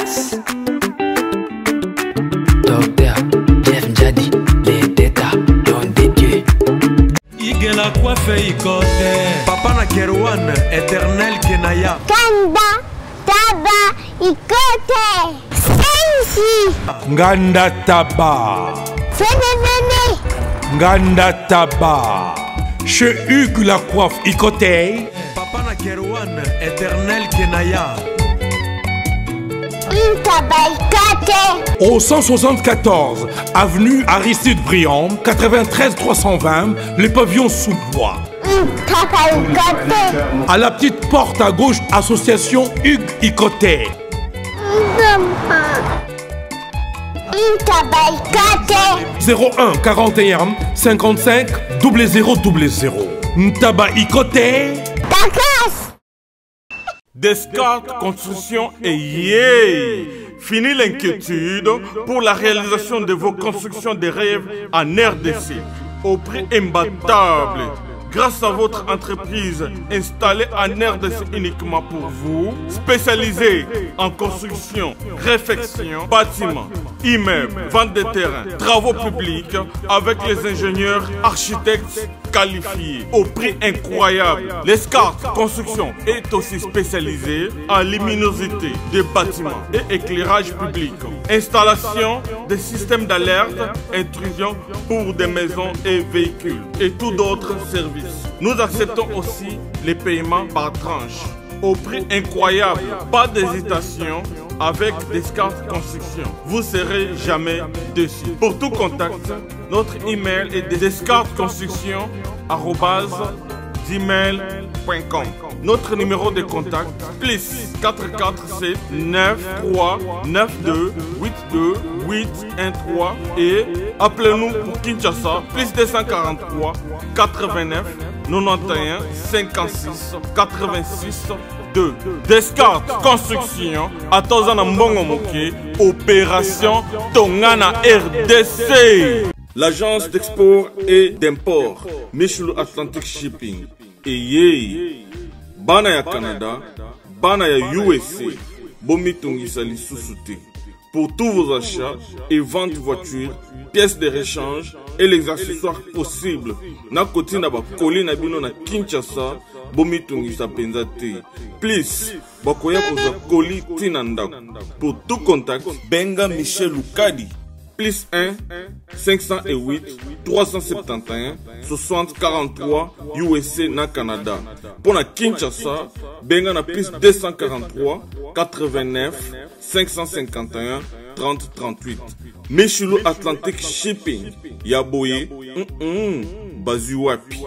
Takakas. Docteur Jeff Njadi, les détas, don des dieux. Igela coiffe ikote. Papa na Kerouan, éternel Kenaya. Kanda, taba, ikote. Sensi. Nganda Taba. Fene. Nganda Taba. Chez Hugues la coiffe Icotey. Papa na Kerouan, éternel Kenaya. Au 174 avenue Aristide Briand, 93 320, les pavillons sous bois. À la petite porte à gauche, association Hugues Icotey. 01 41 55 0000. Ntaba Icotey. Descartes Construction et yeah! Fini l'inquiétude pour la réalisation de vos constructions de rêves en RDC au prix imbattable. Grâce à votre entreprise installée en RDC uniquement pour vous, spécialisée en construction, réfection, bâtiments, immeubles, vente de terrains, travaux publics, avec les ingénieurs architectes qualifiés au prix incroyable. Descartes Construction est aussi spécialisée en luminosité des bâtiments et éclairage public, installation des systèmes d'alerte, intrusion pour des maisons et véhicules et tous d'autres services. Nous acceptons aussi les paiements par tranche au prix incroyable. Pas d'hésitation avec Descartes Construction. Vous ne serez jamais déçus. Pour tout contact, notre email est descartesconstruction@gmail.com. Notre numéro de contact plus 447 93 92 82 813 et appelez-nous pour Kinshasa plus 243 89 91 56 86 2. Descartes Construction à Tozana Mbongo Moké, opération Tongana RDC. L'agence d'export et d'import Michel Atlantic Shipping et yé bana ya Canada, bana ya USA, bomitungisa lisusuté. Pour tous vos achats et ventes de voitures, pièces de rechange et les accessoires possibles. Na koti na ba koli na bino na Kinshasa, bomitungisa penzate. Please, bakoya koza koli tinanda. Pour tout contact, benga Michel Lukadi. Plus 1 508 371 60 43 USA na Canada. Pour la Kinshasa, benga na plus 243 89 551 30 38. Michelo Atlantic Shipping. Yaboye. Bazuapi.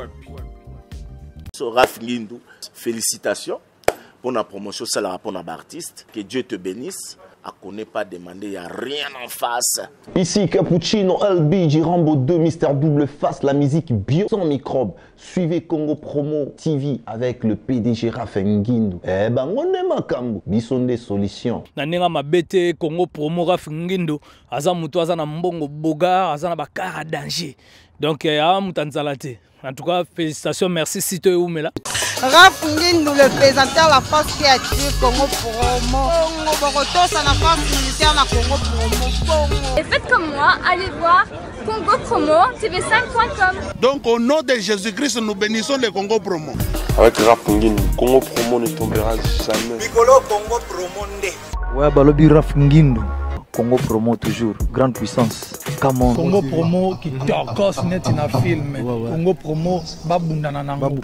Raf Ngindou, félicitations pour la promotion, c'est la pour l'artiste. Que Dieu te bénisse. À connaît pas demander, il n'y a rien en face. Ici Cappuccino, LB, Rambo 2, Mister Double Face, la musique bio sans microbes. Suivez Congo Promo TV avec le PDG Raf Ngindou. Eh ben, on est makambo, bison des solutions. Nanenga mabete Congo Promo Raf Ngindou, aza mutu aza na mbongo boga, aza na bakara danger. Donc, mutanzalate. En tout cas, félicitations, merci Sito Oumela. Raf Ngindou, le présentateur la force créative Congo Promo. Borotos à la force militaire na Congo Promo. Et faites comme moi, allez voir Congo Promo, tv5.com. Donc au nom de Jésus-Christ, nous bénissons le Congo Promo. Avec Raf Ngindou, Congo Promo ne tombera jamais. Piccolo Congo Promo ndé. Ouais, balobi Raf Ngindou. Congo Promo toujours, grande puissance. Come on. Congo Promo qui torcos net in a film. Congo Promo babunda na nango.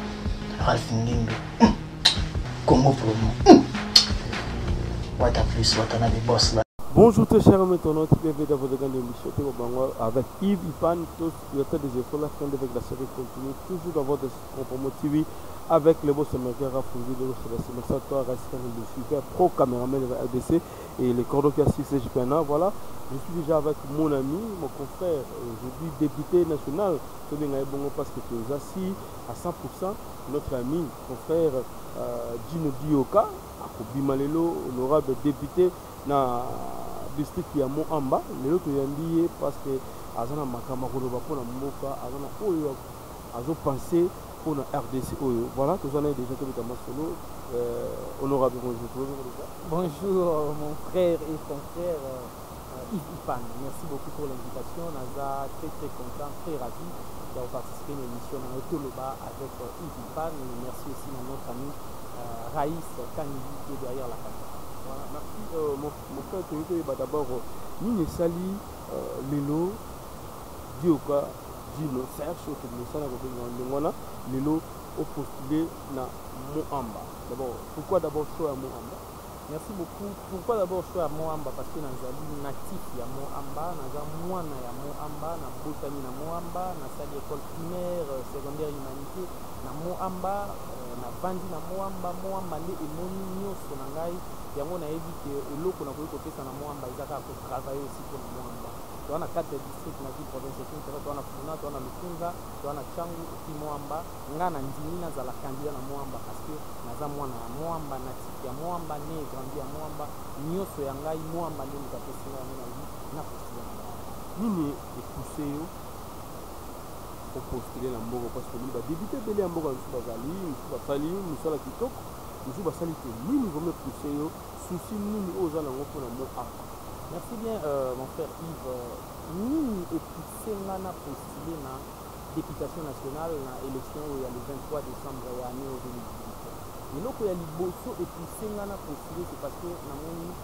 Raf Ngindou. Congo Promo. What a plus, what a boss là. Bonjour très chers internautes, bienvenue dans votre grande émission avec Yves Ipan, tous directeur des efforts, la fin avec la série continue, toujours dans votre Promo TV avec le boss américain Raf Ngindou, merci à toi, le super pro caméraman de la RDC et les cordons qui assistent CGPNA. Voilà, je suis déjà avec mon ami, mon confrère, aujourd'hui député national, parce que tu es assis à 100%, notre ami, confrère Gino Dioka, Bimalelo, honorable député na district ya Moamba, lelo to yambiye parce que azana makama ko ba pona mboka azana oyo azo penser pour la RDC Oyo. Voilà, tout ça est déjà tout le solo. Honorable, bonjour. Bonjour mon frère et ton frère Yves Ipan. Merci beaucoup pour l'invitation. Naza très très content, très ravi d'avoir participé à l'émission dans Toloba avec Yves Ipan. Merci aussi à notre ami Raïs Kanili qui est derrière la caméra. Voilà, merci mon frère Toyoto. D'abord, nous Sali Lelo Dioka Gino Serge au Télémissana Lelo Lelo au postulé na Moamba. D'abord, pourquoi d'abord choix à Moamba? Merci beaucoup. Pourquoi d'abord choix à Moamba? Parce que nous sommes natifs à Moamba, nous sommes moines à Moamba, nous sommes botaniques à Moamba, nous sommes l'école primaire, secondaire humanité à Moamba, nous sommes vendus à Moamba, Moamba et Monigno Sonangai. Et on a dit que l'eau qu'on a voulu copier à Moamba, ils ont travaillé aussi pour Moamba. Tu as 4 districts dans la province de Kinshasa, tu as Funa, tu as Lukunga, tu as Changu, et Moamba. Nga na ndimi na zala candidat na Moamba parce que naza mwana ya Moamba natif ya Moamba né grandi ya Moamba nyoso ya ngai Moamba nde mutapesi na na na postule na nini epoussé yo au postuler na mboko parce que ba débuté belé ya mboko nsu bazali nsu basali musala kitoko nsu basali te nini vome pousser yo souci nini ozala ngo pona mo aka. Merci bien mon frère Yves. Nini epoussé nga na postuler na députation nationale na élection où il y a le 23 décembre il y a année 2018. Et là il y a liboso et puis c'est là postulé c'est parce que namoni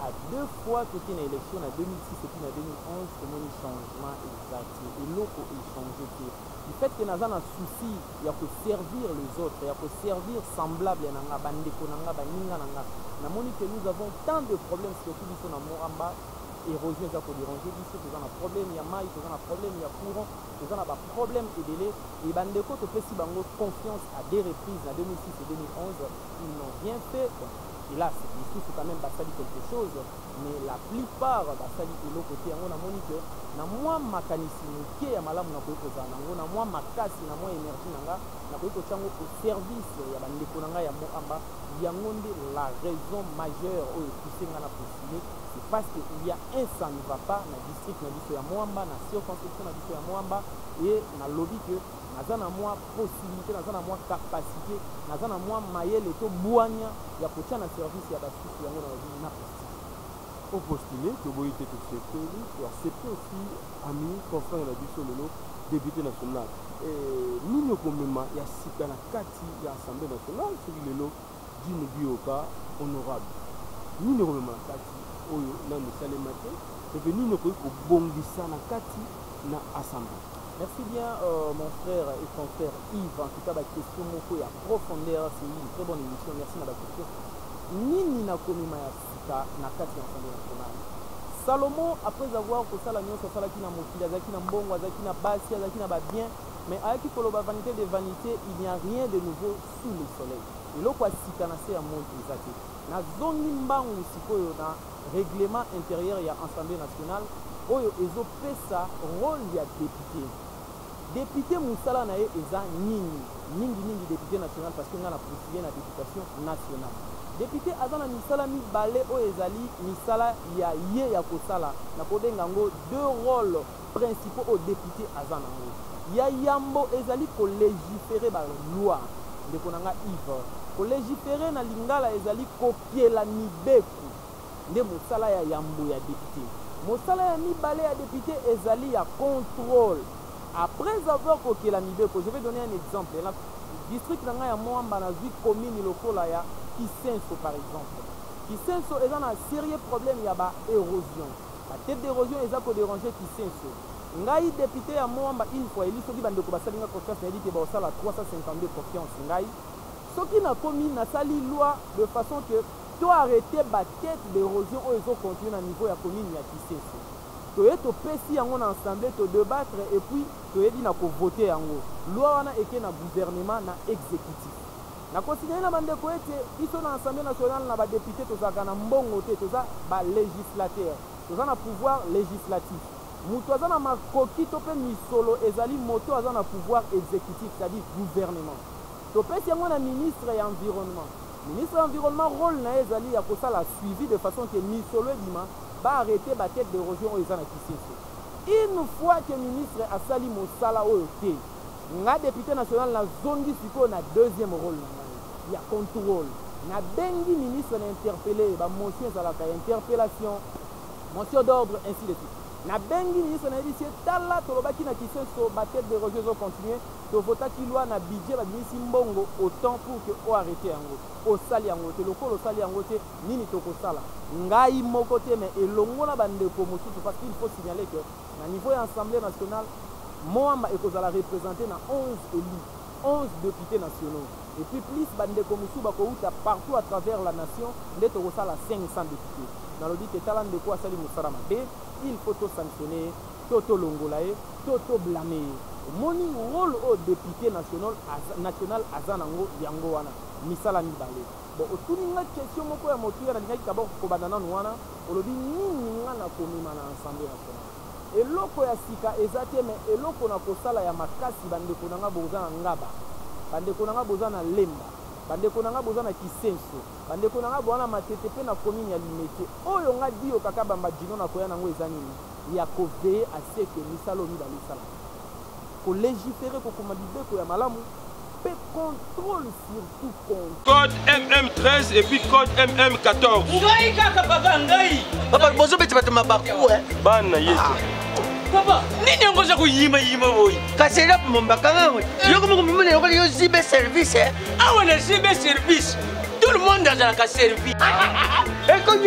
à 2 fois que tu une élection en 2006 et puis en 2011 comment un changement exact et là il changé du fait que naza na souci il y a que servir les autres il y a que servir semblable na nga bandeko na nga baninga na nga namoni que nous avons tant de problèmes surtout biso na Moamba. Érosion za ko déranger biso toza na problème ya mai toza na problème ya courant toza na ba problème ebele et bandeko to pesi bango confiance à des reprises en 2006 et 2011 ils n'ont rien fait bon, et là c'est ici quand même basali quelque chose mais la plupart basali elo côté yango na moni que na moi makanisi moke ya malamu na koyiko za nango na moi makasi na moi énergie nanga na koyiko chango au service ya bandeko nanga ya Moamba yango nde la raison majeure oyo tusenga na postuler. Parce qu'il y a un ça ne va pas dans le district de Moamba, dans la circonscription de Moamba, et dans le lobby que nous avons moins possibilité, nous avons moins capacité, nous avons moins maillé les taux boignants, il y a peut-être un service, il y a des choses qui sont dans la vie. Au postuler, que vous avez accepté, vous acceptez aussi, ami, confrère de la Bissau, député national. Nous, nous, comme il y a 6 ans, il y a l'Assemblée nationale, c'est le Dino Bioka honorable. Nous, nous, comme oyo na misalemate et puis nous ko bongisa na kati na assemblée. Merci bien mon frère et ton frère Yves. En tout cas, la question moko ya profondeur, c'est une très bonne émission. Merci na la question. Nini na komima ya sika na kati ya assemblée nationale. Salomon après avoir ko sala nyonso sala ki na mokili azaki na mbongo azaki na basi azaki na ba bien mais avec koloba vanité de vanité il n'y a rien de nouveau sous le soleil. Et loko sika na se ya monde ezaki. Na zongi mbangu sikoyo na règlement intérieur ya Assemblée nationale oyo ezopesa rôle ya député musala na ye eza mingi député national parce que nga na président na députation nationale député aza na misala mibale oyo ezali misala ya ye ya kosala na kodenga ngo 2 rôles principaux au député aza nango ya yambo ezali kolégiférer ba loi ndeko na nga Yves kolégiférer na lingala ezali kopiela mibeku nde mosala ya yambo ya député mosala ya mibale ya député ezali ya contrôle après avoir kopiela mibeko. Je vais donner un exemple la district na ngai ya Moamba na zwi commune lokola ya Kisenso par exemple Kisenso eza na sérieux problème ya ba érosion la tête d'érosion eza ko déranger Kisenso ngai député ya Moamba une fois eli soki bandeko basalinga confiance na dit que ba osala 352 confiance ngai soki na commune na sali loi de façon que tu arrêter la tête d'érosion où ils ont continué à niveau de la commune de Kisenso. Tu es pesi yango na assemblée to débattre et puis tu es dit na ko voter yango. Loi wana eke na gouvernement na exécutif. Na considérer na bande ko ete iso na assemblée nationale na ba député to za kana mbongo te to za ba législateur. To za na pouvoir législatif. Muto za na makoki to pe misolo ezali moto za na pouvoir exécutif, c'est-à-dire gouvernement. To pesi yango na ministre ya environnement. Ministre de l'environnement rôle na ezali ya kosala suivi de façon que misolo dima ba arrêter ba tête d'érosion oyo ezana Kisenso. Une fois que ministre asali mosala oyo te nga député national na zongi siko na deuxième rôle na ngai ya contrôle na bengi ministre na interpellé ba motion ezalaka interpellation motion d'ordre ainsi de suite na bengi ministre na yebisi tala tolobaki na kisenso batete de rejet ocontinue tovotaki loi na budget babimisi mbongo autant pour que oarrêté yango osali yango te lokolo osali yango te nini tokosala ngai moko te mais elongo na bandeko mosusu parce qu'il faut signaler que na niveau ya assemblée nationale Moamba ekozala représenté na 11 élus 11 députés nationaux et puis plus bandeko mosusu bakouta partout à travers la nation nde tokosala 500 députés nalobi ke tala ndeko asali mosala mabe il faut to sanctionner to longola ye to blâmer moni rôle au député national aza nango yango wana misala mibale bon otuninga question moko ya motu ya nalingaki d'abord kobanda nanu wana olobi nini nga na komema na assemblée nationale eloko ya sika eza te mais eloko na kosala ya makasi bandeko nanga boza na ngaba bandeko nanga boza na lemba bandeko nanga boza na kisenso bandeko nanga boza na matete pe na commune ya limete oyo nga dio kaka bamba jino na koya nango eza nini ya koveye ase ke misala mibale esala kolégiférer kokoma bibeko ya malamu pe contrôle surtout code MM13 et puis code MM14 ngai kaka papa ngai papa bozo beti bato mabaku bana yetu papa nini ngoza kuyima boy kasi la mombaka ngawe yoko mumune yoko yo zibe service awa na zibe service tout le monde dans la service écoute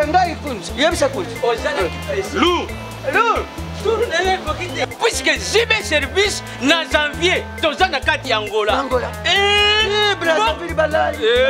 ngai kunzi yebisa kunzi Lou puisque zibe service na janvier toza na kati ya Angola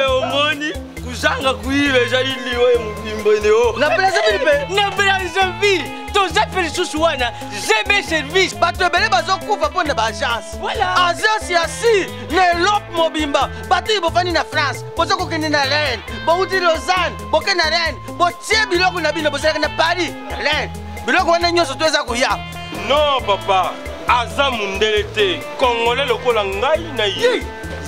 omoni kuzanga kuiba ezali liwe mubimbo neo na Brazzaville toza pe lisusu wana zibe service bato ebele bazokufa mpo na baagence agence ya si na elope mobimba bato bofandi na France boza kokende na Rennes bouti Lausanne boke na Rennes botie biloko na bino bozalaka na Paris Rennes biloko wana nyonso to eza koya non papa aza mundele te congolais lokola ngai na ye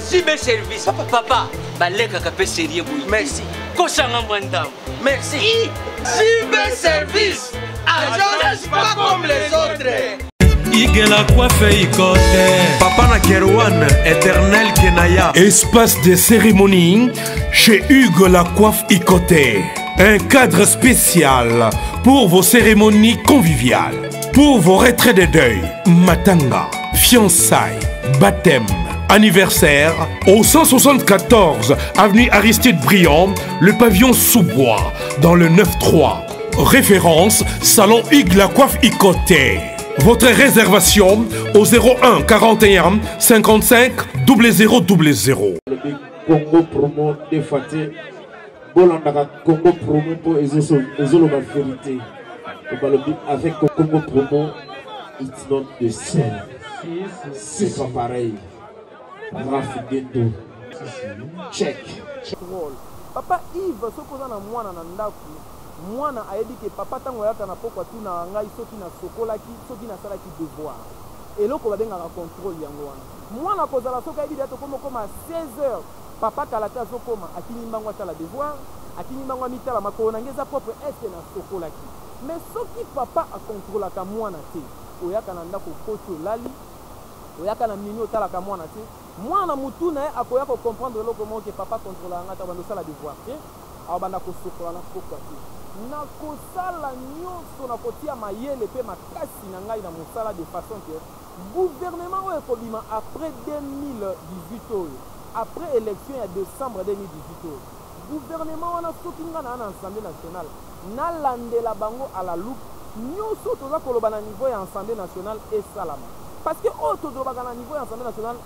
zibe service papa balekaka pe sérieux boyi merci kosanga mwandamo merci zibe service agence pas comme les autres Igela coiffe ikote Papa na Kerouan éternel Kenaya. Espace de cérémonie chez Hugues la coiffe Ikoté. Un cadre spécial pour vos cérémonies conviviales, pour vos retraits de deuil, matanga, fiançailles, baptême, anniversaire, au 174 avenue Aristide Briand, le pavillon sous-bois, dans le 9-3. Référence, Salon Hugues la coiffe Ikoté. Votre réservation au 01 41 55 0000. Congo promo défaté. Bolandaka Congo promo pour ezolo la vérité. Avec Congo promo, it's not the same. C'est pas pareil. Rafigeto. Check. Papa Yves, sokoza na mwana na ndaku. Mwana ayebi ke papa tango yaka na pokwa tu na ngai soki na sokolaki soki na salaki devoir eloko babengaka contrôle yango wana mwana kozala soki ayebi dato koma 16h papa kalata azokoma akini mbango atala devoir akini mbango mitala makolo nange eza propre este na sokolaki mais soki papa akontrolaka mwana te oyaka na ndako koto lali oyaka na mini otalaka mwana te mwana mutu na ye akoya kocomprendre eloko moko ke papa controlanga ta bando sala devoir te abanda kosokola na pokwa te na kosala nyonso na kotia mayele pe makasi na ngai na mosala de façon que gouvernement oyo ekobima après 2018 oyo après élection ya décembre 2018 oyo gouvernement wana soki nga na assemblée nationale nalandela bango à la loupe nyonso toza koloba na niveau ya assemblée nationale esalama parce que oyo tozobaka na niveau ya assemblée nationale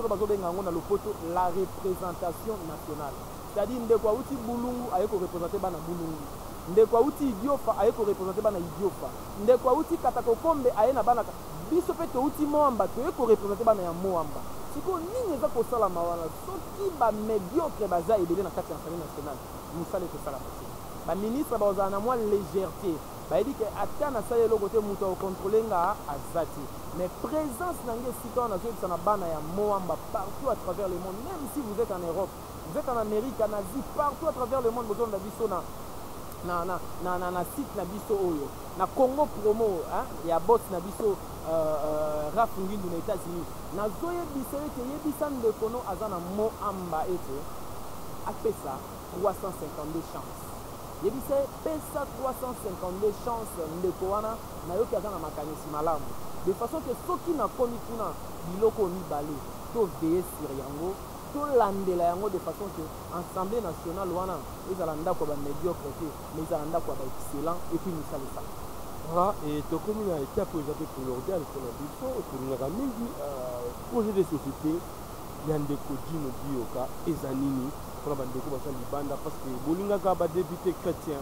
bazobenga yango na lopoto la représentation nationale c'est-à-dire ndeko auti bulungu aye korepresente bana bulungu ndeko auti idiofa aye korepresente bana idiofa ndeko auti katakokombe aye na bana biso pe touti moamba toye korepresente bana ya moamba siko nini eza kosalama wana soki bamediocre baza ebele na kati ya assemblée nationale mosala ekosalama te baministre bazala na mwa légèreté bayebi ke ata nasala eloko te moto akokontrole nga aza te mais présence na nge esika wana nazoyebisa na bana ya moamba partout à travers le monde même si vous êtes en Europe vous êtes en Amérique, en Asie, partout à travers le monde, besoin de biso na site na biso oyo na Congo Promo ya boss na biso Raf Ngindu na États-Unis nazoyebisa ete yebisa ndeko no aza na mo amba ete apesa 352 chance yebisa pesa 352 chance ndeko wana nayoki aza na makanisi malamu de façon que soki nakomi kuna biloko mibale toveye sur yango tolandela yango de façon que Assemblée nationale wana ezala ndako ya bamédiocre te mais ezala ndako ya baexcellent et puis misala esala voilà et tokomi na étape oyo eza mpe primordial mpona biso tolingaka mingi projet de société ya ndeko Dino Bioka eza nini mpona bandeko basa libanda parce que bolingaka badéputé chrétien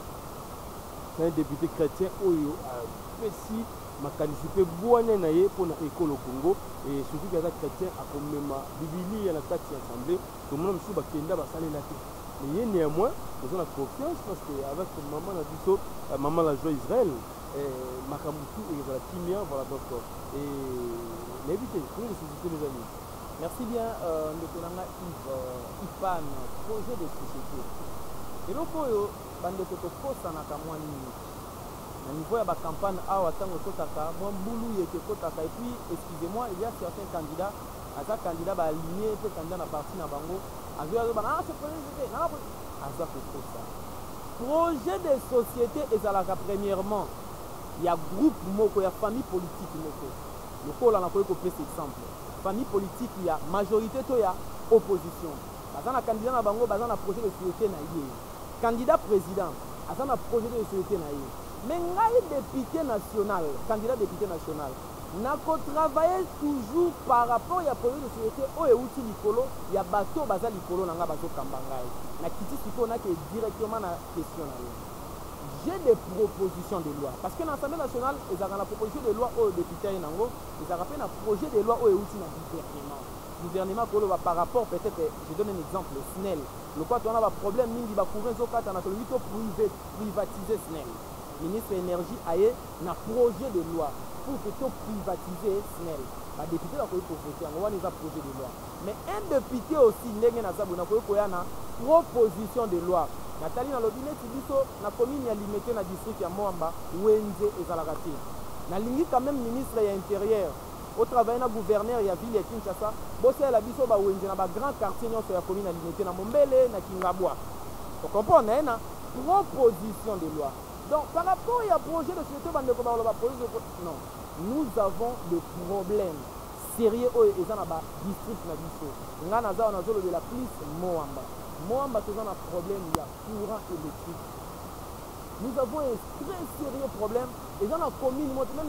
na député chrétien oyo apesi makanisi mpe bwania na ye mpona ekolo Congo et surtout ke aza chrétien akomema bibilia na kati ya assemblée tomona mosusu bakenda basalela te mais ye néanmoins toza na confiance parce que avec mama na biso mama la joie Israël makambo tu ezala kimia voilà donc nayebi te projet de société les amis. Merci bien ndeko na nga Ifan projet de société eloko oyo bandeko tokosanaka mwa nini na niveau ya bacampagne awa ntango ekotaka mwa mbulu yeke ekotaka et puis excusez-moi il y a certains candidats aza candidat baaligné mpe candidat na parti na bango azobana ce projet aza kokosa projet de société ezalaka premièrement ya groupe moko ya famille politique moko lokola nakoki kopesa exemple famille politique ya majorité to ya opposition baza na candidat na bango baza na projet de société na ye candidat président aza na projet de société na ye mais ngai député national candidat député national nakotravaille toujours par rapport ya projet de société oyo euti likolo ya bato baza likolo na nga bazokamba ngai nakiti sikoyo nake directement na question na ye j'ai des propositions de loi parce que dans l'Assemblée nationale ils ont la proposition de loi au député nango ils ont rappelé un projet de loi au outil na gouvernement par rapport peut-être je donne un exemple SNEL le quoi on a un problème mingi ba couvrir zokata na tolito privatiser SNEL ministre énergie aye na projet de loi pour que to privatiser SNEL ba député ba ko voter on a projet de loi mais un député aussi ndenge na zabu na ko na proposition de loi Nathalie na lobineti biso na commune ya Limete na district ya Moamba wenze ezalaka te nalingi quand même ministre ya intérieur au travail na gouverneur ya ville ya Kinshasa bosela biso ba wenze na ba grand quartier nyonso ya commune ya Limete na Mombele na Kingabwa vous comprenez na proposition de loi donc par rapport à projet de société bandeko ba projet de non nous avons des problèmes sérieux oyo eza na ba district na biso nga naza na zolo de la police Moamba tous un problème, il y a courant électrique. Nous avons un très sérieux problème. Et dans la commune, même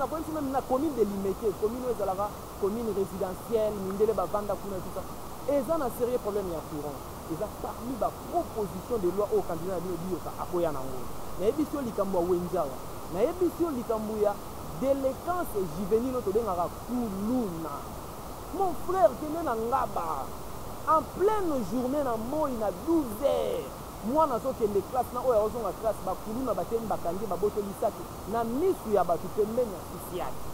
la commune de Limete, commune résidentielle, Mindele Bavanda, tout ça. Et dans un sérieux problème, il y a courant. Et ça parmi la proposition de loi au candidat de Bioka à Koyanango. Na ebisio likambo wenjawa. Na ebisio likambo ya délinquance juvénile to dengara kuluna. Mon frère tenait na ngaba. En pleine journée na moi na 12 heures moi na soki les classes na oyo ozonga classe ba kuluna bateni bakangi ba boto lisaki na misu ya batu pembeni ya sisiaki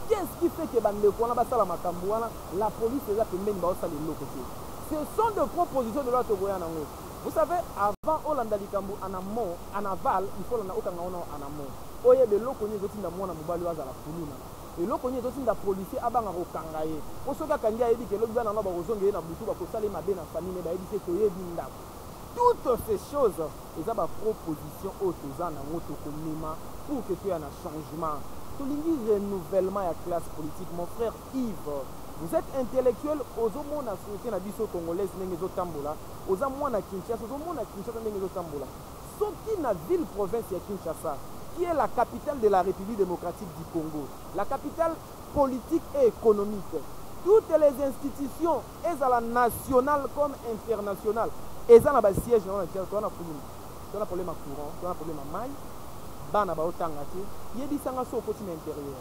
qu'est-ce qui fait que bandeko na basala makambo wana la police eza pembeni ba osala loko te ce sont des propositions de loi to boya nango vous savez avant Olanda likambo en amont en aval il faut landa okanga ona en amont oye de loko ni zotinda mwana mobali waza la kuluna eloko nini totinda policier abanga kokanga ye osoka kangi ayebi ke lobi bana na bakozonga ye na butu bakosala mabe na famille bayebi se toyebi ndako toutes ces choses eza baproposition oyo toza nango tokomema pour que toya na changement tolingi renouvellement ya classe politique mon frère Yves vous êtes intellectuel ozomona société na biso congolaise ndenge ezotambola oza mwana Kinshasa ozomona Kinshasa ndenge ezotambola soki na ville province ya Kinshasa qui est la capitale de la République démocratique du Congo, la capitale politique et économique. Toutes les institutions, elles à la nationale comme internationale, elles ont un siège dans le territoire. On a problème à courant, on a problème à maille, on a il y a des sanctions au continent intérieur.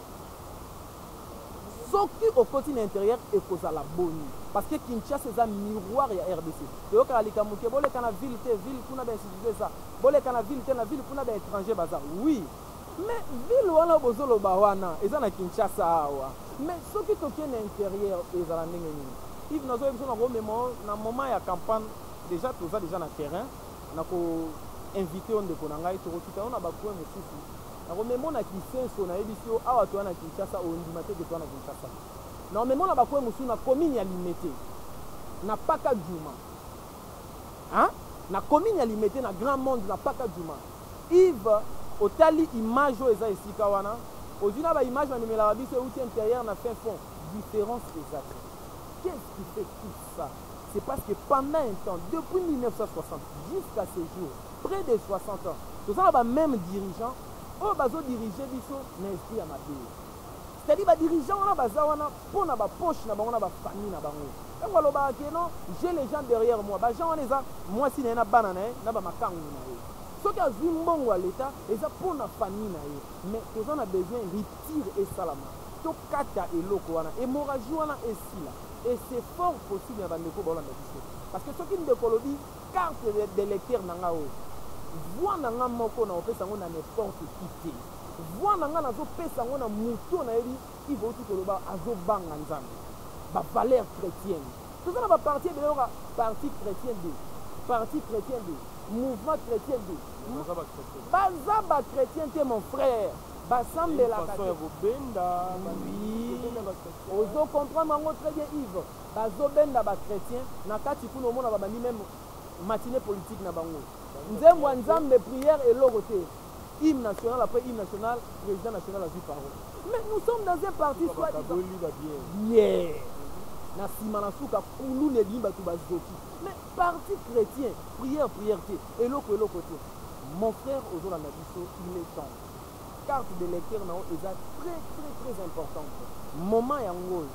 Ce qui au continent intérieur est cause à la bonne. Parce que Kinshasa est un miroir de la RDC. Donc, il y a une ville, qui a institué ça. Il y a une ville, qui a des étrangers. Oui. Mais ville, il y a une ville, il y a Kinshasa. Mais ce qui est à l'intérieur, il y a une ville. Dans un moment de campagne, déjà, tout ça déjà dans le terrain. invité ondeko na ngai tokokita ona bapoint mosusu nakomemona kisenso nayebi si awa toya na kinshasa ondima te ke toya na kinshasa nakomemona bapoint mosusu na commune ya limete na paka juma na commune ya limete na grand monde na paka juma Yves otali image oyo eza esika wana ozwi na baimage bamemelaka biso euti intérieur na fin fond différence exacte. Qu'est-ce qui fait tout ça? C'est parce que pendant un temps, depuis 1960 jusqu'à ce jour, près de 60 ans, nous avons même dirigeants, oh bazo diriger biso n'esprit à ma vie. C'est-à-dire les dirigeants on a bazawana pour na ba poche na bango na ba famille na bango. Et voilà ba que non, j'ai les gens derrière moi. Ba gens on les a moi si na banana na ba makangu na yo. Ce qui a vu mbongo à l'état et ça pour na famille na yo. Mais nous on a besoin retire et salama. To kata eloko wana hémorragie wana esila. Et c'est fort possible à bandeko ba parce que ce qui me colobi carte d'électeur nanga o. Voix nanga moko na opesa ngo na n'importe qui. Voix nanga na zo pesa ngo na muto na eli qui va tout koloba azo banga nzambe. Ba valeur chrétienne. Tout ça na ba parti de l'ora parti chrétien de parti chrétien de mouvement chrétien de bazaba chrétien te mon frère. Basambe la benda oui ozo comprendre ngo très bien Yves bazo benda ba chrétien na kati kuno mona ba bandi même matinée politique na bango nzembo nzambe prière et logoté hymne national après hymne national président national a vu parole mais nous sommes dans un parti soit bien na simana suka pulu ne limba tu bazoki mais parti chrétien prière et logoté mon frère ozo la biso il est temps carte de lecteur est très importante. Moment yango.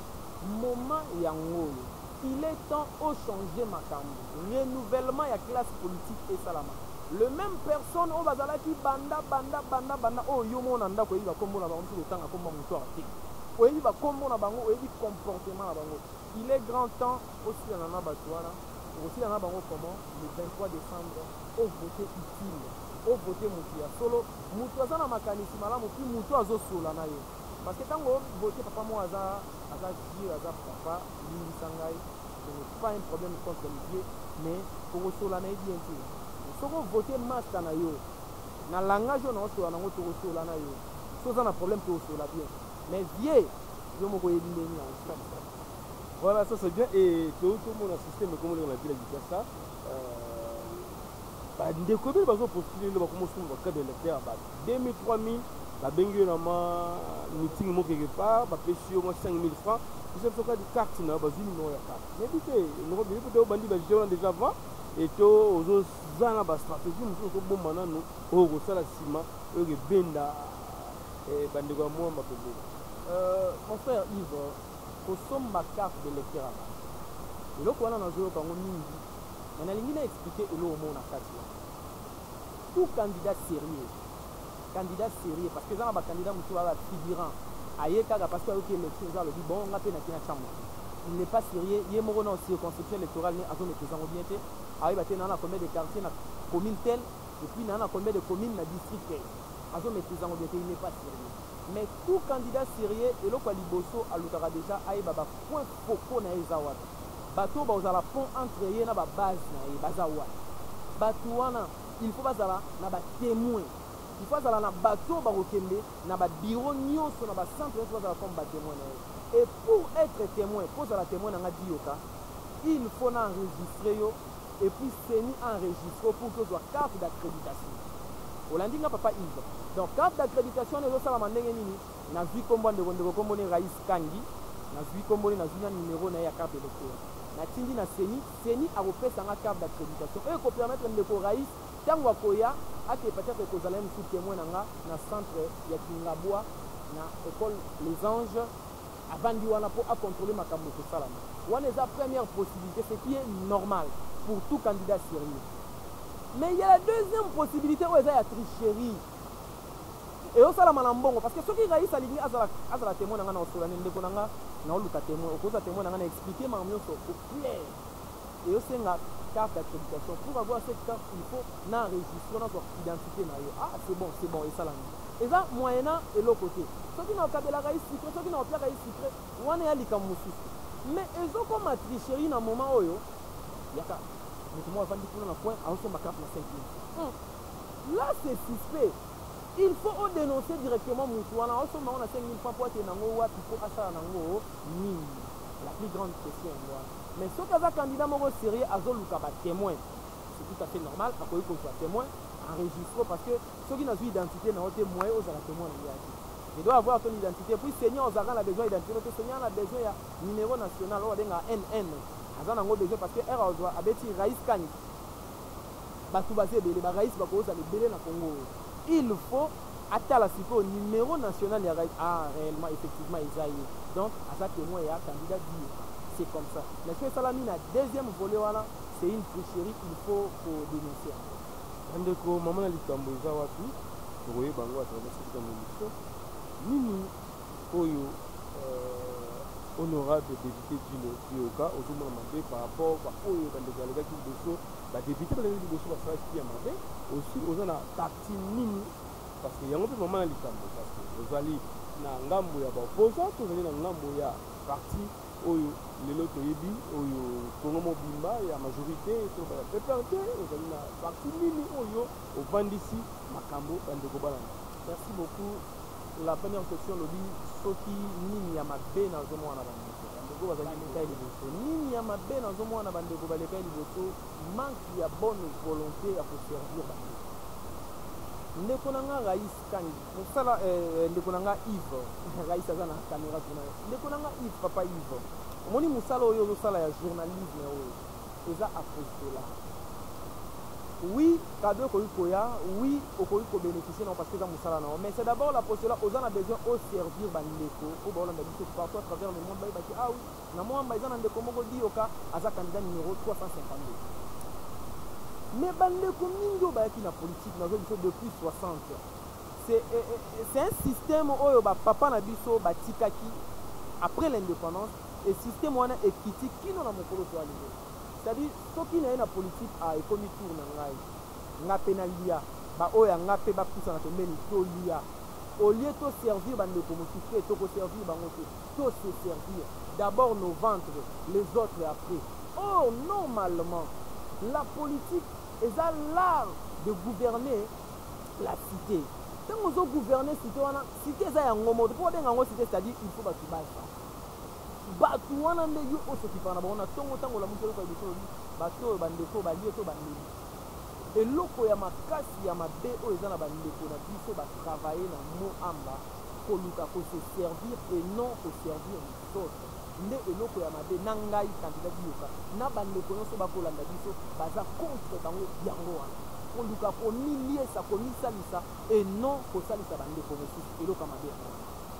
Il est temps de changer ma cam. Renouvellement de la classe politique et salama. Le même personne on va aller qui banda oh yo mon anda ko iba kombo na bango tout le temps comme mon tour. O iba kombo na bango o ibi comportement na bango. Il est grand temps aussi na na batwana. Aussi na bango comment le 23 décembre au voter utile. Au voter mutu ya solo mutu aza na makanisi malamu puis mutu azosola na yo parce que quand on voter papa moi aza Dieu aza papa lingisa ngai je n'ai pas un problème contre Dieu mais pour osola na bien sûr soko voter master na yo na langage na osola nango to osola na yo so za na problème to osola bien mais vieux yo moko yebinde ni en voilà ça c'est bien et tout mon système comme on l'a dit là ça ndeko bino bazopostuler ndo bakomosumba bakade électeur ba 2000 3000 babengi na ma meeting mo quelque part bapesi yo 5000 francs ils sont de carte na bazwi numéro ya carte mais bité ngo bi peut bandi ba gérer déjà avant et to ozo zana ba stratégie muso ko bomba nanu o ko sala sima o ke benda bandeko mo mapembe mon frère Yves ko somba carte d'électeur et loko wana nazo ko mingi on a l'ingine expliquer elo mo na kati tout candidat sérieux parce que ça ba candidat mutu ba figurant ayeka parce que OK élection ça le dit bon on a peine na chambre il n'est pas sérieux il est moko na circonscription électorale ni azo mettre en bien té ayi ba té na combien de quartiers na commune telle et puis na combien de communes na district tel azo mettre en bien té il n'est pas sérieux mais tout candidat sérieux et lo kwa liboso alutara déjà ayi ba point focaux na ezawa bato bazala pont entre ye na ba base na ye bazawa bato wana il faut bazala na ba témoin il faut bazala na bato ba kokende na ba bureau nyonso na ba centre nyonso bazala comme ba témoin na ye et pour être témoin pour la témoin na ngadi yoka il faut na enregistrer yo et puis seni enregistrer pour que soit carte d'accréditation olandinga papa Yves donc carte d'accréditation ne sala mandenge nini na vie kombo ndeko kombo ne Rais Kangi na vie kombo na zuna numéro na ya carte d'électeur na tindi na seni a repesa nga carte d'accréditation et ko permettre ndeko Rais tango akoya ake peut-être ko zala msu témoin nga na centre ya Kingabwa na école Les Anges avant wana pour contrôler makambo ko salama wana est la première possibilité ce qui est normal pour tout candidat sérieux mais il y a la deuxième possibilité où il y a tricherie et au salama na mbongo parce que ce qui Rais alingi azala témoin nga na osola ndeko nga na oluka témoin okoza témoin nga na expliquer mamioso au clair et au senga carte d'accréditation pour avoir cette carte il faut n'enregistrer notre identité na yo ah c'est bon et ça là et ça moyennant et l'autre côté ce qui n'a pas de la Rais secret ce qui n'a pas Rais secret wana ya likamusu mais ezo comme tricherie na moment oyo yaka mais moi vandi pour na point a son carte na 5000 là c'est suspect. Il faut dénoncer directement Moutouana. En ce moment, on a 5 000 francs pour être nango ou pour acheter nango. La plus grande question. Mais ce cas un candidat moro sérieux à Zoluka témoin, c'est tout à fait normal. À quoi il soit témoin, enregistré parce que ceux qui n'ont pas d'identité n'ont pas témoin aux témoins. Il doit avoir ton identité. Puis Seigneur, on a besoin d'identité. Le Seigneur a besoin d'un numéro national. On a NN. On a besoin parce que R doit abeti Raïs Kani. Batu basé les Raïs Bako ça les belé na Congo. Il faut atteindre le numéro national réellement, effectivement, Isaïe. Donc, à ça témoin, il y a un candidat dit, c'est comme ça. Mais ce que ça a mis la deuxième volet, c'est une tricherie qu'il faut dénoncer. Ndeko, maman a dit que vous avez tout, vous voyez, Bango a traversé cette émission. Nini, Oyo, honorable député Dino Dioka, au jour de par rapport à Oyo, dans les allégations de Dosso, la députée de Dosso va faire ce qui est demandé. Aussi, aux gens à parti Nini, parce qu'il y a un peu de moment à l'Itambo, parce que vous allez dans Ngambo ya opposant, vous allez dans Ngambo ya parti, Oyo, les lots Toyebi, Oyo, Congo Mobimba, il y a majorité, vous allez PPRD, vous allez dans parti Nini, Oyo, au Bandisi, Makambo, Bandeko Balana. Merci beaucoup. La première question, le dit, ce qui Nini Yamabe dans le monde à Bandeko. Bandeko va aller à Liboso. Nini Yamabe dans le monde à Bandeko va aller à Liboso. Manque de bonne volonté à pour servir Bandeko. Ndekonanga Raïs Kani. Pour ça, Ndekonanga Yves. Raïs a la caméra. Ndekonanga Yves, papa Yves. Moni Moussala Oyo, Sala, journalisme. C'est ça à postulat. Oui, cadeau Koya, oui, Okoyiko bénéficier non parce que ça Moussala non. Mais c'est d'abord la postulat aux gens a besoin au servir Bandeko. Au bord on a dit partout à travers le monde, ah oui, na moi Maïzan Ndeko Moko dit au cas à sa candidat numéro 352. Mais Bandeko Mingo Bayaki na politique na depuis 60. C'est un système où papa na biso batikaki après l'indépendance et système wana ekiti kino na mokolo to alié. C'est-à-dire ceux qui na politique a économie tour na ngai. Nga penalia ba oya nga pe ba poussa na pembeni to lia. Au lieu de servir Bandeko Moussoufé, to servir bango to se servir. D'abord nos ventres, les autres après. Oh normalement la politique est l'art de gouverner la cité. Quand on gouverner la cité, la cité est un moment. Pour dire que cité, c'est-à-dire qu'il faut battre ça. Battre on a des gens qui parlent. On a tant la mutuelle qui dit bateau, bandeko, balieto, bandeko. Et l'autre ya makasi ya mabe o ezana bandeko na biso ba travailler na mo amba ko luka ko se servir et non ko servir les autres. Nde eloko ya mabe na ngai candidat yoka na bandeko nyonso bakolanda biso baza contre bango yango wana koluka komiliesa komisalisa et non kosalisa bandeko mosusu eloko ya mabe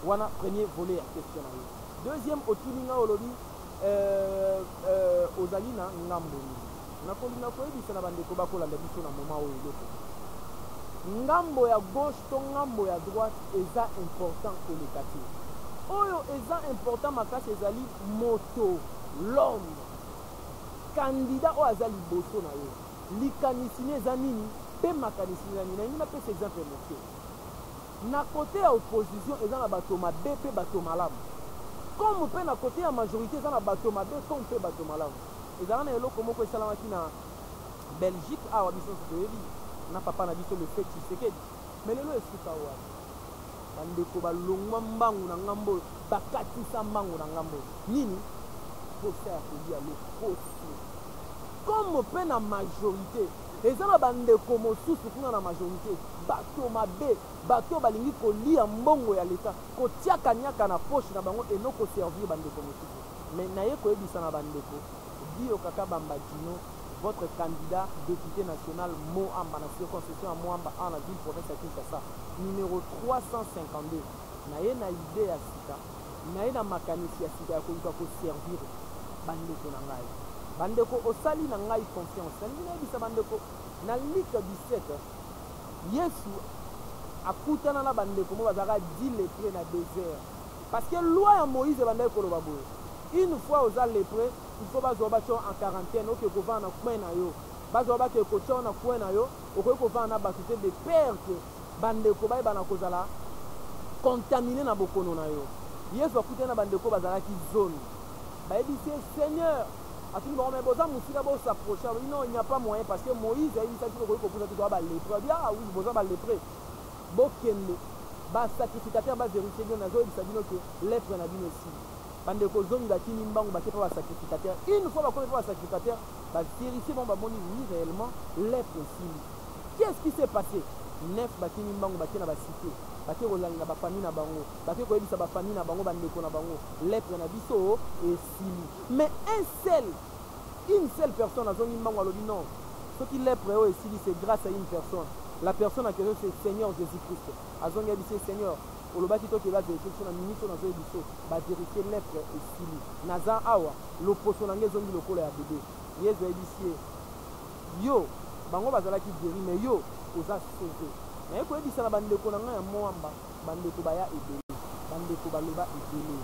wana premier volet ya question na yo. Deuxième otulinga olobi ozali na ngambo nakolinga koyebisa na bandeko bakolanda biso na moment oyo eloko ngambo ya gauche to ngambo ya droite eza important koleka te oyo eza important makasi ezali moto l'homme candidat oyo aza liboso na yo likanisini eza nini mpe makanisini eza nini nalingi napesa exemple moke na kote ya opposition eza na bato mabe mpe bato malamu comme mpe na kote ya majorité eza na bato mabe comme mpe bato malamu ezala na eloko moko esalamaki na Belgique awa biso toyebi na papa na biso le fait Tshisekedi mais lelo esika wana bandeko balongwa mbangu na ngambo bakatisa mbangu na ngambo nini posa ya kolia lokosi comme mpe na majorité eza na bandeko mosusu kuna na majorité bato mabe bato balingi kolia mbongo ya leta kotiaka nyaka na poche na bango enoko servir bandeko mosusu mais naye koyebisa na bandeko dio kaka bambadino votre candidat député national Moamba na circonscription à Moamba en la ville province à Kinshasa numéro 352 naye na idée ya sika naye na makanisi ya sika ya koyuka ko servir bandeko na ngai bandeko osali na ngai confiance nalingi nayebisa bandeko na Luc 17 Yesu akutana na bandeko mo bazaka 10 lépreux na désert parce que loi ya Moïse bandeko koloba boye une fois aux lépreux il faut bazwa bato en quarantaine oke kovana na coin na yo bazwa bato ekotia na coin na yo okoki kovana na bato te de peur que bandeko bayeba na kozala contaminé na bokono na yo Yesu akutana na bandeko bazalaki zone bayebisi Seigneur Atuni ba mais boza musika bo s'approcher. Non, il n'y a pas moyen parce que Moïse a dit ça qu'il faut poser tout ba lépreux. Ah oui, boza ba lépreux. Bokende ba sacrificateur ba vérifier bien nazo il sabino que lèpre na bino aussi. Bande ko zongi ba kini mbangu ba kepa ba sacrificateur. Une fois ba ko ba sacrificateur, ba vérifier bon ba moni oui réellement lèpre aussi. Qu'est-ce qui s'est passé? Neuf ba kini mbangu ba kena ba cité. Ba ke rolanga ba famille na bango. Ba ke ko yebisa ba famille na bango bande ko na bango. Lèpre na biso et sili. Mais une seule personne a zongi mbangu alobi non. Ce qui lèpre et sili c'est grâce à une personne. La personne en question c'est Seigneur Jésus-Christ. Azongi abisi Seigneur. Olobaki to ke ba vérifier na ministre na zo biso. Ba vérifier lèpre et sili. Naza awa loposo na ngezongi lokola ya bébé. Yesu abisi yo bango bazalaki guéri mais yo oza sauvé. Mais ko ebisa na bande ko na nga ya moamba bande ko baya ebele. Bande ko baloba ebele.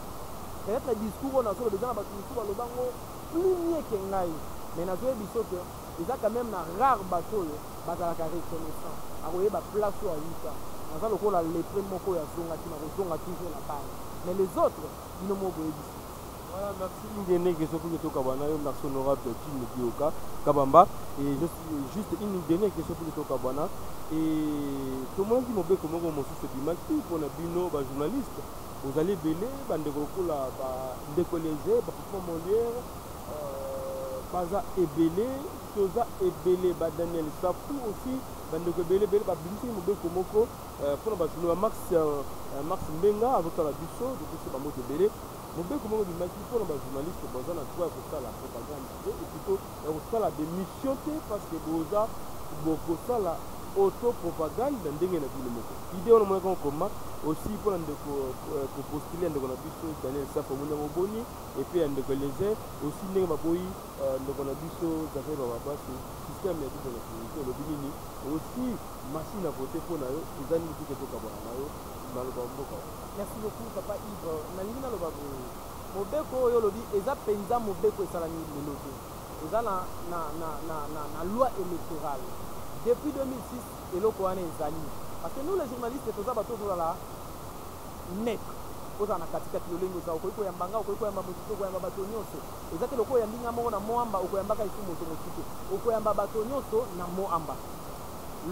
Peut-être le discours on a sur déjà na batu discours baloba ngo plus mieux que ngai. Mais na zo biso que ils a quand même na rare bateau bazalaka reconnaissant. Akoye ba place au yika. Naza lokola les premiers moko ya zonga ki na zonga toujours la balle. Mais les autres ils ne m'ont pas dit. Voilà, merci Ingene question pour le Kabana, merci honorable Tim Dioka Kabamba et je suis juste une dernière question pour le Kabana et comment dit mon bec comment on se dit maxi pour la bino ba journaliste vous allez belé bande kola ba décolléger ba pour Molière baza ebelé toza ebelé ba Daniel Safou aussi bande ko belé ba bisi mon bec komoko pour ba Max Mbenga avec la biso de ce ba moto belé. Mon bec comment dit maxi pour les journalistes bazana toi pour ça la propagande et plutôt pour ça la démission parce que boza beaucoup ça la auto-propagande ndenge na bino moko idée on mona comme aussi pour postuler ndeko na biso Daniel Safo mona moboni et puis ndeko les aussi ndenge baboyi ndeko na biso Xavier Babasi système ya tout la communauté le binini aussi machine à voter pour na yo ezani tout que toka bana yo maloba mboka. Merci beaucoup papa Yves nalingi na loba mobeko oyo lobi eza penza mobeko esalami lelote eza na loi électorale. Depuis 2006, eloko wana ezali. Parce que nous les journalistes, toza bato la net. Oza na katikati yolengo za okoiko ya mbanga okoiko ya mabotiko ya bato nyonso. Ezate loko ya mbinga moko na moamba okoyambaka isu moto motiko. Okoyamba bato nyonso na moamba.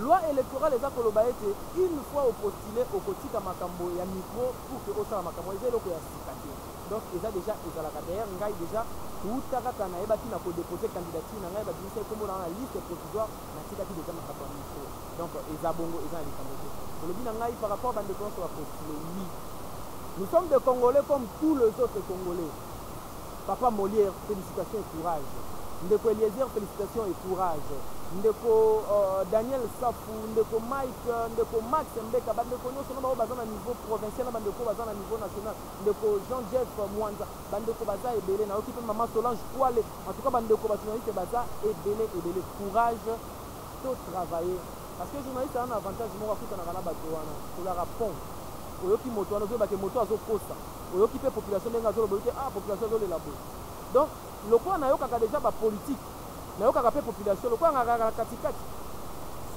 Loi électorale eza koloba ete une fois au postulé okotika makambo ya micro pour que osala makambo eza eloko ya sikate. Donc eza déjà ezalaka d'ailleurs ngai déjà utaka na ebati na ko déposer candidature na ngai ba dinse kombo na liste provisoire na tikaki déjà makambo ya micro. Donc eza bongo eza likambo te. Le bin ngai par rapport à des cons sur la postulé oui. Nous sommes des Congolais comme tous les autres Congolais. Papa Molière, félicitations et courage. Ndeko Eliezer, félicitations et courage. Ndeko Daniel Safou, Ndeko Mike, Ndeko Max Mbeka, Bandeko Nyoso na baza na niveau provincial, Bandeko baza na niveau national, Ndeko Jean-Jeff Mwanza, Bandeko baza ebele na okipe maman Solange Kwale. En tout cas Bandeko journaliste baza ebele courage tout travailler. Parce que journaliste a un avantage mo rakuta na bana bato wana. To la rapon. Oyoki moto wana zo ba ke moto azokosa. Oyoki pe population ndenga zo lobote population zo le labo. Donc le quoi na yoka déjà ba politique. Na yoka pe population le quoi ngaka katikati.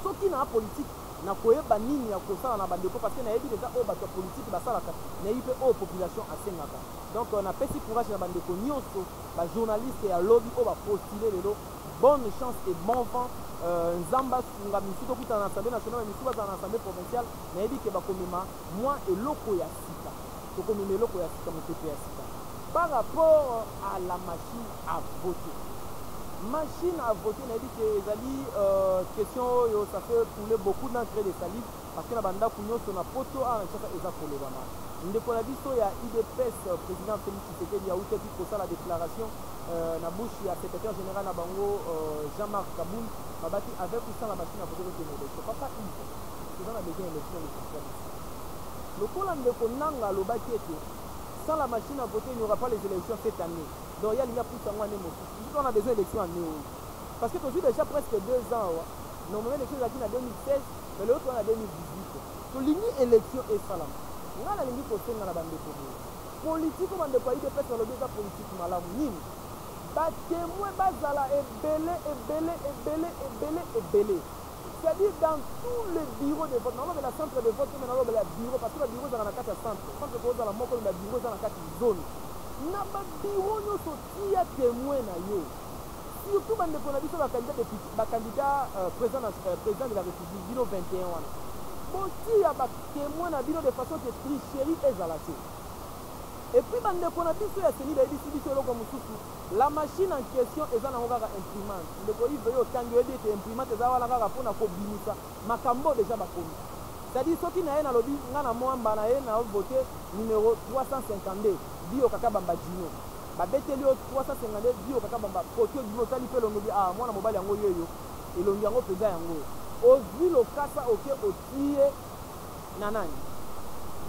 Soki na politique na koyeba nini ya kosala na bandeko parce que na yebi déjà o bato politique basalaka na yipe o population asengaka. Donc on a pesi courage na bandeko nyonso ba journaliste ya lobby o ba postuler lelo. Bonne chance et bon vent. Nzamba sunga misuto kuta na assemblée nationale misuto za na assemblée provinciale na yebi ke ba komema moi eloko ya sika. To komema eloko ya sika motepe ya sika. Par rapport à la machine à voter. Machine à voter, on a dit que les question, ça fait couler beaucoup d'entrées de salive parce que la bande Kounyo son poto a un chef et ça pour les bama. Nous décollons il y a IDPS président Félix Tshisekedi a outé pour ça la déclaration na bouche à secrétaire général na bango Jean-Marc Kaboul a bâti avec ou sans la machine à voter de l'élection. Papa Yves, c'est dans la besoin d'élection de socialisme. Le colon de Konanga le bâti était sans la machine à voter, il n'y aura pas les élections cette année. Donc il y a plus de année. On a besoin d'élections en néo. Parce que tu as déjà presque 2 ans. Normalement, l'élection est en 2016, mais l'autre en 2018. Donc l'élection est salam. On a la ligne pour faire dans la bande de politique, on a des pays de paix sur le débat politique. Malamine. Témoin bazala belé. C'est-à-dire dans tous les bureaux de vote, normalement le centre de vote, mais dans le bureau, parce que le bureau est dans la carte centre. Le centre de vote dans la moque, le bureau est dans la carte zone. Na ba bureau nous sortir témoin na yo. surtout bande qu'on a dit sur la candidat président de la République bino 21 wana boti ya ba témoin na bino de façon que tricherie ezalate et puis bande qu'on a dit sur la seni ba bisi biso loko mususu la machine en question eza na ngaka imprimante ndeko ive yo tango edi te imprimante eza wala kaka pona ko binisa makambo déjà bakomi c'est-à-dire soki na ye na lobi ngana mwamba na ye na voter numéro 352 bio kaka bamba jino babeteli yo 352 bio kaka bamba photo bio tali pe longobi ah mwana mobali yango yoyo elongi yango peza yango ozwi lokasa oke otie na nani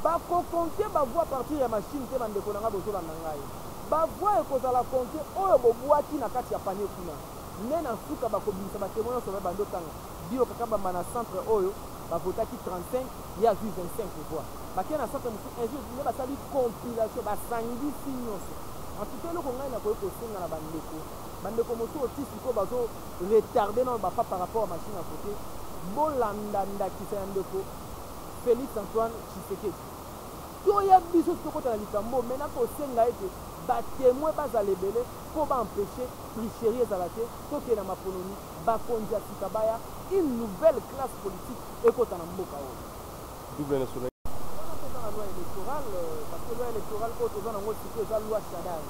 bakokonte bavoi partir ya machine te bandeko na nga bozolanda ngai bavoi ekozala konte oyo bobwaki na kati ya panie kuna nde na suka bakobimisa batémoin nyonso baye bandotanga bio kaka bamba na centre oyo bavotaki 35 ya zwi 25 voix bake na centre mosusu injure nde basali compilation basangisi nyonso antuka eloko ngai nakoki kosenga na bandeko mosusu oti sikoyo bazo retarde nano bapa par rapport à machine à voter bolanda ndakisa ya ndeko Félix Antoine Tshisekedi toya biso tokota na likambo mena kosenga ete batémoin bazala ebele mpo baempêche tricherie ezala te tokende na mapononi bakonzi ya sika baya une nouvelle classe politique ekota na mboka oyo double national la loi électorale parce que loi électorale oyo toza nango sikoyo eza loi Shadar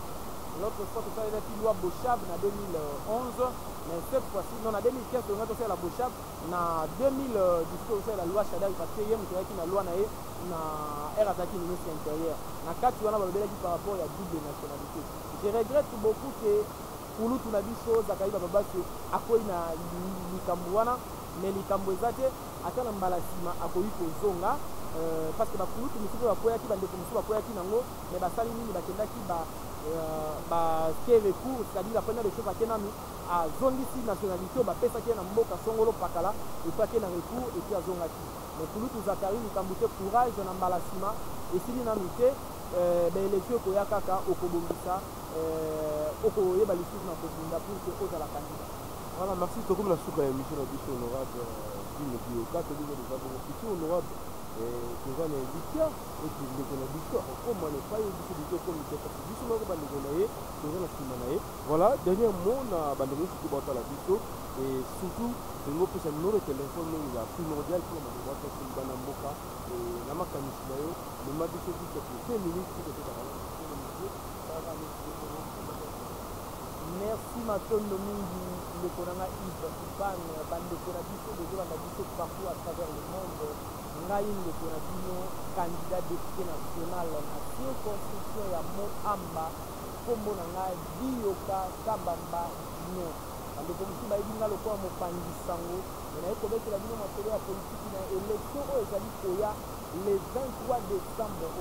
l'autre fois tosalelaki loi Bochab na 2011 mais cette fois-ci non na 2015 tolonga tosala la Bochab na 2018 tosala la loi Shadar parce que ye moto ayaki na loi na ye na ere azalaki ministre intérieur na kati wana balobelaki par rapport ya double nationalité je regrette beaucoup que kulutu na biso Zakariba Babasi akoyi na likambo wana mais likambo eza te ata na mbala nsima akoyi kozonga parce que bakulutu mosusu bakweyaki bandeko mosusu bakweyaki nango mais basali nini bakendaki baske recours c'est-à-dire la première des choses akenami azongisi nationalité bapesaki na mboka songolo pakala epaki na recours epi azongaki mais kulutu Zakari likambo te courage na mbala nsima esili nanu te baélection ekoya kaka okobongisa okoyeba lisusu na kobunda pour que ozala candidat. Voilà, merci. Tout comme la soupe à l'émission de Bicho Honorable, Bio 4, nous avons Bicho Honorable, nous avons un Bicho, et puis nous avons un Bicho, comme on n'est pas eu Bicho comme Bicho, parce que Bicho Honorable, nous avons un Simanae. Voilà, dernier mot, on a abandonné ce qui va à la Bicho, et surtout, nous avons un numéro de téléphone, il est primordial pour nous avoir fait une bonne amboka, et la marque à Michelayo, le Mabicho Bicho, pour 5 minutes, pour que ça va. Merci Matondo Mingi, le Konanga Yves, Ivan, Bande Konabiso, de Zolandabiso partout à travers le monde. Ngaïn, le Konabino, candidat député national, la circonscription ya Moamba, Komonanga, Bioka, Kabamba, no. Bande Konabiso, Baïdina, le Kona Mopandi Sango, et na Ekobek, la Bino Matériel à politique, na élection, Ezali Koya, le 23 décembre,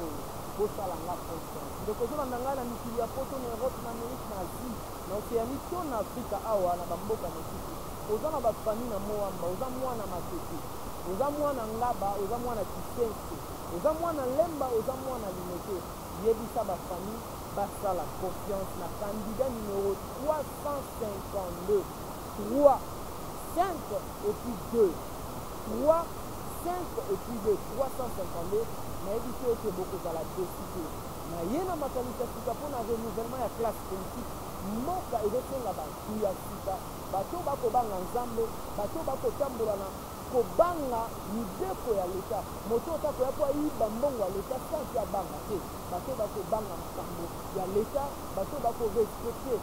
Bosalanga Constance. Le Kozolanda na mikili ya poto na Europe, na Amérique, na Asie. Na Océanie to na Afrika awa na bamboka mosusu oza na bafamille na Moamba oza mwana Matete oza mwana Ngaba oza mwana Kisense oza mwana Lemba oza mwana Limete yebisa bafamille basala confiance na candidat numéro 352 3 5 et puis 2 3 5 et puis 2 352 na yebisa ete bokozala desite na ye na makanisi ya sika mpona renouvellement ya classe politique mboka ezosenga bato ya sika bato bakobanga nzambe bato bakotambola na kobanga mibeko ya leta moto otakoya po ayiba mbongo ya leta santi abanga te bato bakobanga makambo ya leta bato bakorespecte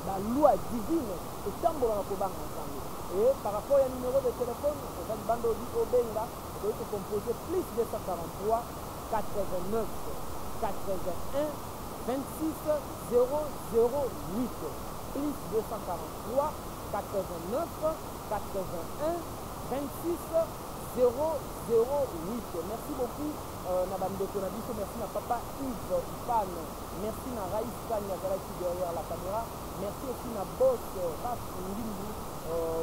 baloi divine kotambola na kobanga nzambe e par rapport ya numéro de téléphone ozali bando obenga okoki kocompose plus 243 89 81 26 008 plus 243 89 81 26 008. Merci beaucoup Nabandeko Nabiso, merci na papa Yves Ipan, merci na Raïs Kanya qui derrière la caméra, merci aussi na boss Raf Ngimbu,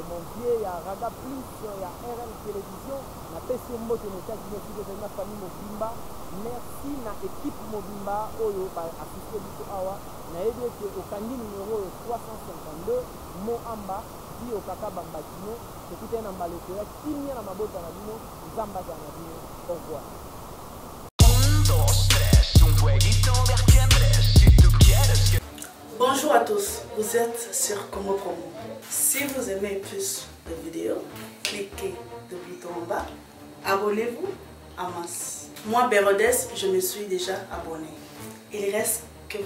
mon vieux ya Raga Plus, ya RL Télévision, na PC Moto Motage, merci de ma famille Mobimba, merci na équipe Mobimba, Oyo, assisté Biso Awa, na aidé que au candidat numéro 352, Moamba, dit au Kaka Bambadino, écoutez na Mbaleko, Kimia na Mabota Nabino, Zamba Zanabino, au revoir. Bonjour à tous, vous êtes sur Congo Promo. Si vous aimez plus de vidéos, cliquez le bouton en bas, abonnez-vous en masse. Moi, Bérodès, je me suis déjà abonné. Il reste que...